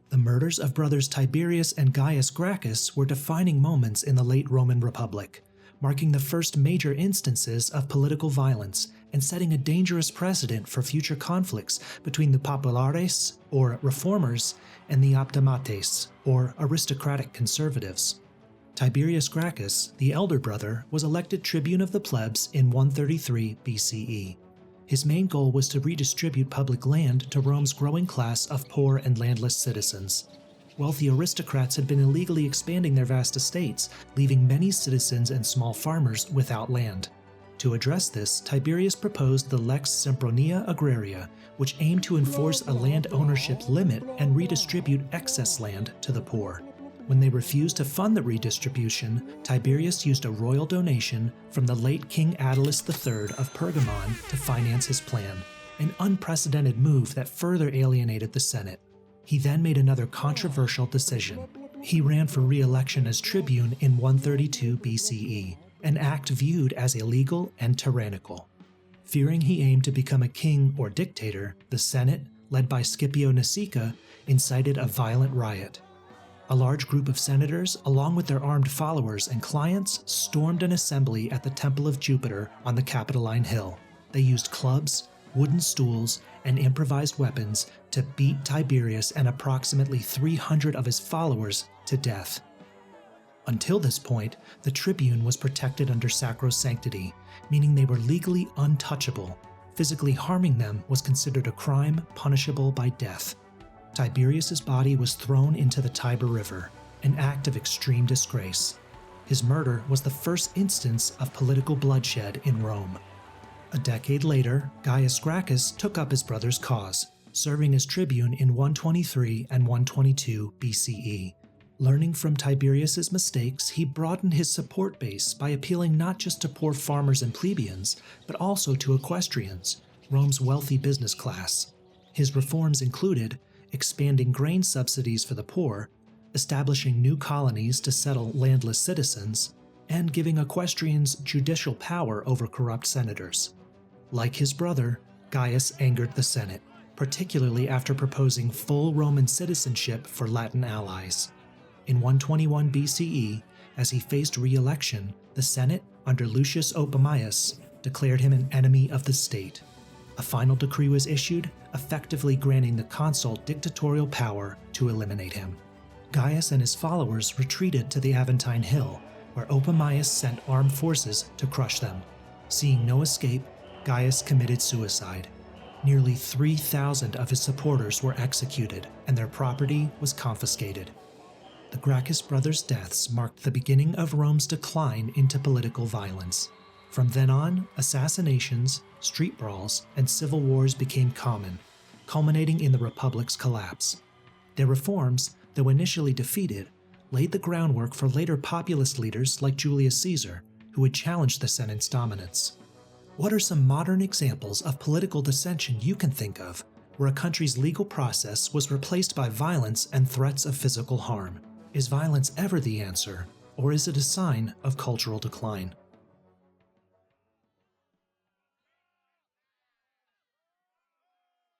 The murders of brothers Tiberius and Gaius Gracchus were defining moments in the late Roman Republic, marking the first major instances of political violence and setting a dangerous precedent for future conflicts between the populares, or reformers, and the optimates, or aristocratic conservatives. Tiberius Gracchus, the elder brother, was elected tribune of the plebs in 133 BCE. His main goal was to redistribute public land to Rome's growing class of poor and landless citizens. Wealthy aristocrats had been illegally expanding their vast estates, leaving many citizens and small farmers without land. To address this, Tiberius proposed the Lex Sempronia Agraria, which aimed to enforce a land ownership limit and redistribute excess land to the poor. When they refused to fund the redistribution, Tiberius used a royal donation from the late King Attalus III of Pergamon to finance his plan, an unprecedented move that further alienated the Senate. He then made another controversial decision. He ran for re-election as tribune in 132 BCE, an act viewed as illegal and tyrannical. Fearing he aimed to become a king or dictator, the Senate, led by Scipio Nasica, incited a violent riot. A large group of senators, along with their armed followers and clients, stormed an assembly at the Temple of Jupiter on the Capitoline Hill. They used clubs, wooden stools, and improvised weapons to beat Tiberius and approximately 300 of his followers to death. Until this point, the tribune was protected under sacrosanctity, meaning they were legally untouchable. Physically harming them was considered a crime punishable by death. Tiberius's body was thrown into the Tiber River, an act of extreme disgrace. His murder was the first instance of political bloodshed in Rome. A decade later, Gaius Gracchus took up his brother's cause, serving as tribune in 123 and 122 BCE. Learning from Tiberius's mistakes, he broadened his support base by appealing not just to poor farmers and plebeians, but also to equestrians, Rome's wealthy business class. His reforms included expanding grain subsidies for the poor, establishing new colonies to settle landless citizens, and giving equestrians judicial power over corrupt senators. Like his brother, Gaius angered the Senate, particularly after proposing full Roman citizenship for Latin allies. In 121 BCE, as he faced re-election, the Senate, under Lucius Opimius, declared him an enemy of the state. A final decree was issued, effectively granting the consul dictatorial power to eliminate him. Gaius and his followers retreated to the Aventine Hill, where Opimius sent armed forces to crush them. Seeing no escape, Gaius committed suicide. Nearly 3,000 of his supporters were executed, and their property was confiscated. The Gracchus brothers' deaths marked the beginning of Rome's decline into political violence. From then on, assassinations, street brawls, and civil wars became common, culminating in the Republic's collapse. Their reforms, though initially defeated, laid the groundwork for later populist leaders like Julius Caesar, who would challenge the Senate's dominance. What are some modern examples of political dissension you can think of, where a country's legal process was replaced by violence and threats of physical harm? Is violence ever the answer, or is it a sign of cultural decline?